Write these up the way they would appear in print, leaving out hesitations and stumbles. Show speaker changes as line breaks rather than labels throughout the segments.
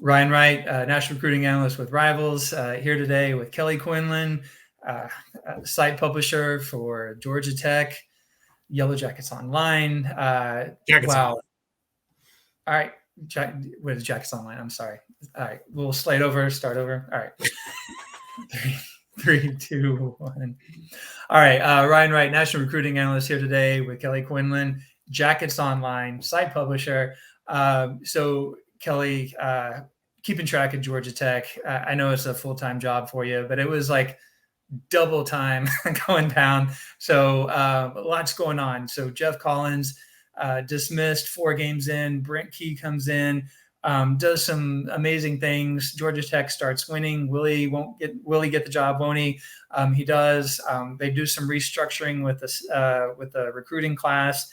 Ryan Wright, National Recruiting Analyst with Rivals, here today with Kelly Quinlan, site publisher for Georgia Tech, Yellow Jackets Online.
Jackets
Wow.
Online.
All right. What is Jackets Online? I'm sorry. All right. We'll start over. All right. Three, two, one. All right. Ryan Wright, National Recruiting Analyst here today with Kelly Quinlan, Jackets Online, site publisher. So Kelly, keeping track of Georgia Tech. I know it's a full-time job for you, but it was like double time going down. So lots going on. So Jeff Collins dismissed 4 games in. Brent Key comes in, does some amazing things. Georgia Tech starts winning. Will he get the job? Won't he? He does. They do some restructuring with the recruiting class.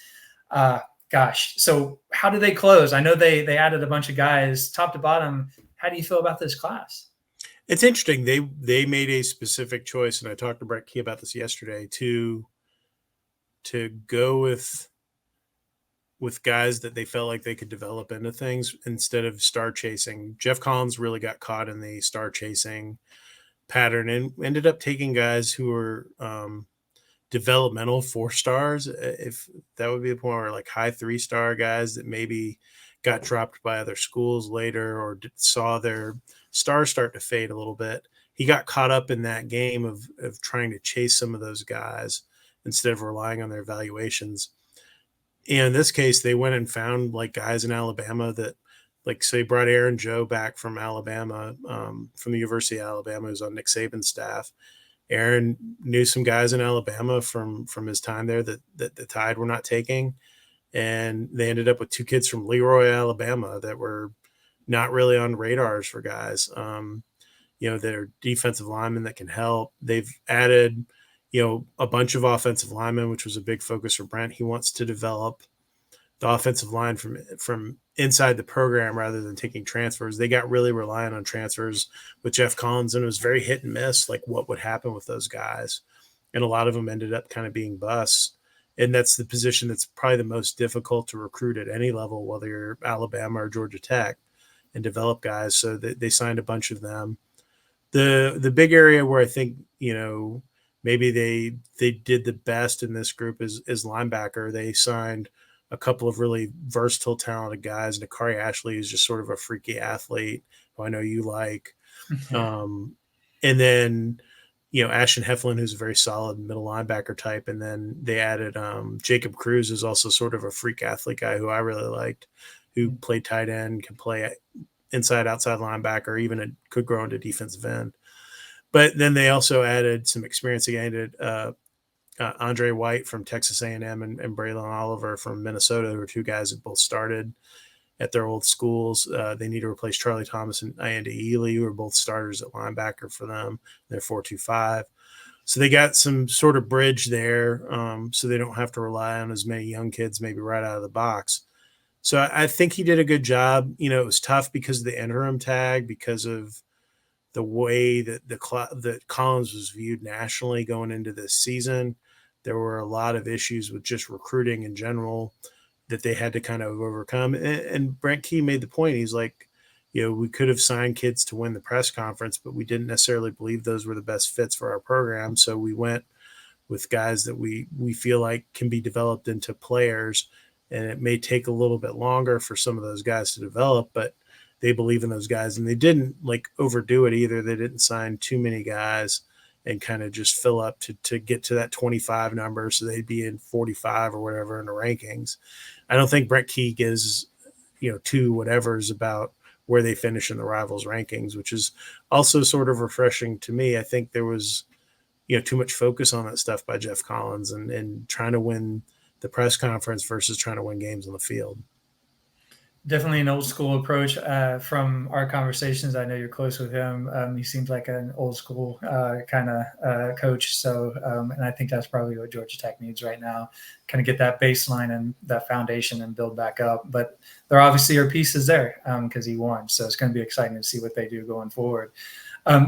Gosh, so how do they close? I know they added a bunch of guys top to bottom. How do you feel about this class?
It's interesting. They made a specific choice, and I talked to Brett Key about this yesterday, to go with guys that they felt like they could develop into things instead of star chasing. Jeff Collins really got caught in the star chasing pattern and ended up taking guys who were developmental 4 stars, if that would be the point, where like high 3-star guys that maybe got dropped by other schools later or saw their stars start to fade a little bit. He got caught up in that game of trying to chase some of those guys instead of relying on their evaluations. And in this case, they went and found like guys in Alabama that, like, so he brought Aaron Joe back from Alabama, from the University of Alabama, who's on Nick Saban's staff. Aaron knew some guys in Alabama from his time there that the Tide were not taking. And they ended up with 2 kids from Leroy, Alabama that were not really on radars for guys. That are defensive linemen that can help. They've added, a bunch of offensive linemen, which was a big focus for Brent. He wants to develop the offensive line from inside the program rather than taking transfers. They got really reliant on transfers with Jeff Collins, and it was very hit and miss, like what would happen with those guys. And a lot of them ended up kind of being busts. And that's the position that's probably the most difficult to recruit at any level, whether you're Alabama or Georgia Tech, and develop guys. So they signed a bunch of them. The big area where I think, maybe they did the best in this group is linebacker. They signed a couple of really versatile, talented guys. Nakari Ashley is just sort of a freaky athlete who I know you like. And then, Ashton Heflin, who's a very solid middle linebacker type. And then they added Jacob Cruz, who's also sort of a freak athlete guy who I really liked, who played tight end, can play inside, outside linebacker, even could grow into defensive end. But then they also added some experience. They added Andre White from Texas A&M and Braylon Oliver from Minnesota, who are 2 guys that both started at their old schools. They need to replace Charlie Thomas and Andy Ely, who are both starters at linebacker for them. They're 4.25. So they got some sort of bridge there, so they don't have to rely on as many young kids maybe right out of the box. So I think he did a good job. It was tough because of the interim tag, because of the way that that Collins was viewed nationally going into this season. There were a lot of issues with just recruiting in general that they had to kind of overcome. And Brent Key made the point. He's like, we could have signed kids to win the press conference, but we didn't necessarily believe those were the best fits for our program. So we went with guys that we feel like can be developed into players. And it may take a little bit longer for some of those guys to develop, but they believe in those guys. And they didn't like overdo it either. They didn't sign too many guys and kind of just fill up to get to that 25 number, so they'd be in 45 or whatever in the rankings. I don't think Brett Key gives, 2 whatevers about where they finish in the Rivals rankings, which is also sort of refreshing to me. I think there was, too much focus on that stuff by Jeff Collins and trying to win the press conference versus trying to win games on the field.
Definitely an old school approach from our conversations. I know you're close with him. He seems like an old school kind of coach. So, and I think that's probably what Georgia Tech needs right now, kind of get that baseline and that foundation and build back up. But there obviously are pieces there because he won. So it's going to be exciting to see what they do going forward.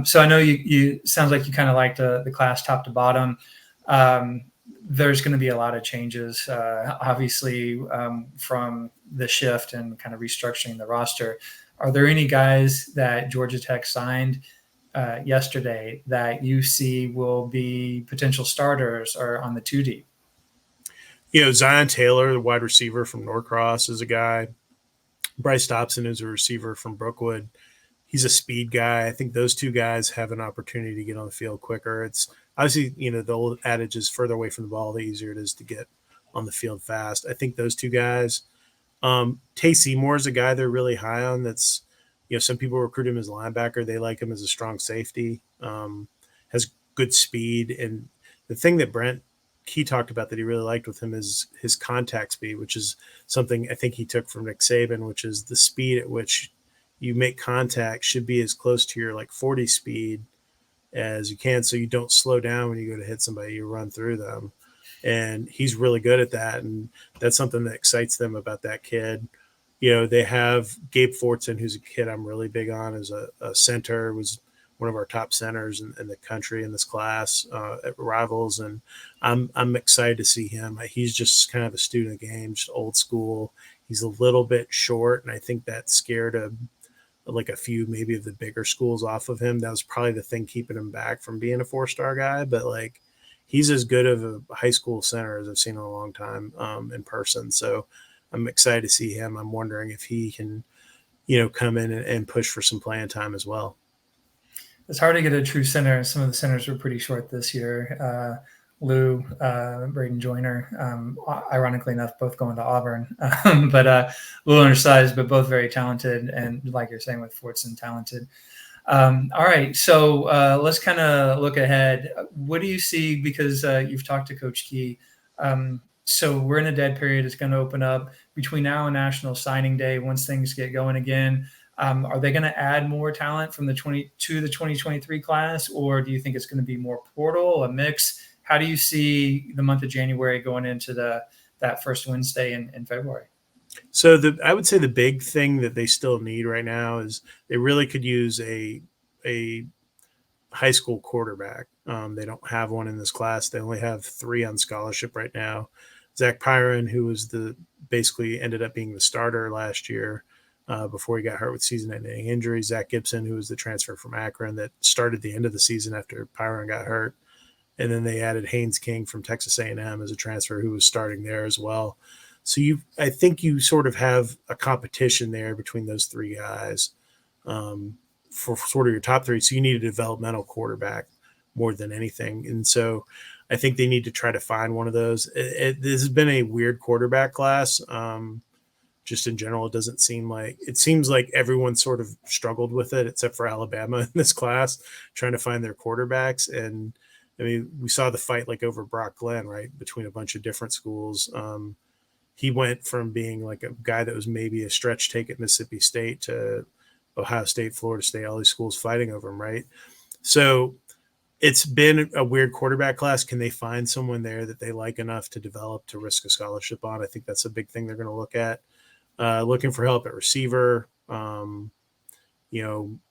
So I know you sounds like you kind of liked the class top to bottom. There's going to be a lot of changes, obviously, from the shift and kind of restructuring the roster. Are there any guys that Georgia Tech signed yesterday that you see will be potential starters or on the 2 deep?
Zion Taylor, the wide receiver from Norcross, is a guy. Bryce Dobson is a receiver from Brookwood. He's a speed guy. I think those two guys have an opportunity to get on the field quicker. It's obviously, the old adage is further away from the ball, the easier it is to get on the field fast. I think those two guys. Tay Seymour is a guy they're really high on. That's, some people recruit him as a linebacker. They like him as a strong safety. Has good speed. And the thing that Brent Key talked about that he really liked with him is his contact speed, which is something I think he took from Nick Saban, which is the speed at which you make contact should be as close to your 40 speed as you can, so you don't slow down when you go to hit somebody, you run through them. And he's really good at that, and that's something that excites them about that kid. They have Gabe Fortson, who's a kid I'm really big on as a center, was one of our top centers in the country in this class at Rivals, and I'm excited to see him. He's just kind of a student of the game, just old school. He's a little bit short, and I think that scared a few maybe of the bigger schools off of him. That was probably the thing keeping him back from being a 4-star guy, but he's as good of a high school center as I've seen in a long time in person. So I'm excited to see him. I'm wondering if he can, come in and push for some playing time as well.
It's hard to get a true center. Some of the centers were pretty short this year. Lou, Braden Joyner, ironically enough, both going to Auburn, but a little undersized, but both very talented. And like you're saying with Fortson, talented. All right. So let's kind of look ahead. What do you see? Because you've talked to Coach Key. So we're in a dead period. It's going to open up between now and National Signing Day. Once things get going again, are they going to add more talent from the 2023 class, or do you think it's going to be more portal, a mix? How do you see the month of January going into that first Wednesday in February?
So I would say the big thing that they still need right now is they really could use a high school quarterback. They don't have one in this class. They only have 3 on scholarship right now. Zach Pyron, who was basically ended up being the starter last year before he got hurt with season-ending injury. Zach Gibson, who was the transfer from Akron that started the end of the season after Pyron got hurt. And then they added Haynes King from Texas A&M as a transfer who was starting there as well. So I think you sort of have a competition there between those 3 guys for sort of your top 3. So you need a developmental quarterback more than anything. And so I think they need to try to find one of those. This has been a weird quarterback class. Just in general, it seems like everyone sort of struggled with it except for Alabama in this class, trying to find their quarterbacks. And I mean, we saw the fight over Brock Glenn, right, between a bunch of different schools. He went from being a guy that was maybe a stretch take at Mississippi State to Ohio State, Florida State, all these schools fighting over him, right? So it's been a weird quarterback class. Can they find someone there that they like enough to develop to risk a scholarship on? I think that's a big thing they're going to look at. Looking for help at receiver.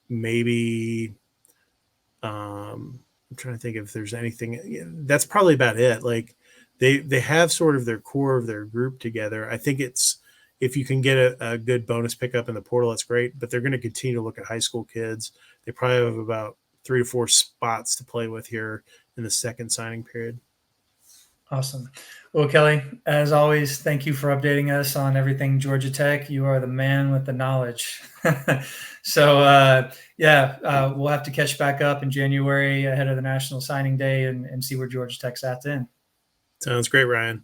Maybe I'm trying to think if there's anything. That's probably about it. They have sort of their core of their group together. I think if you can get a good bonus pickup in the portal, that's great. But they're going to continue to look at high school kids. They probably have about 3 to 4 spots to play with here in the second signing period.
Awesome. Well, Kelly, as always, thank you for updating us on everything Georgia Tech. You are the man with the knowledge. So, we'll have to catch back up in January ahead of the National Signing Day and see where Georgia Tech's at then.
Sounds great, Ryan.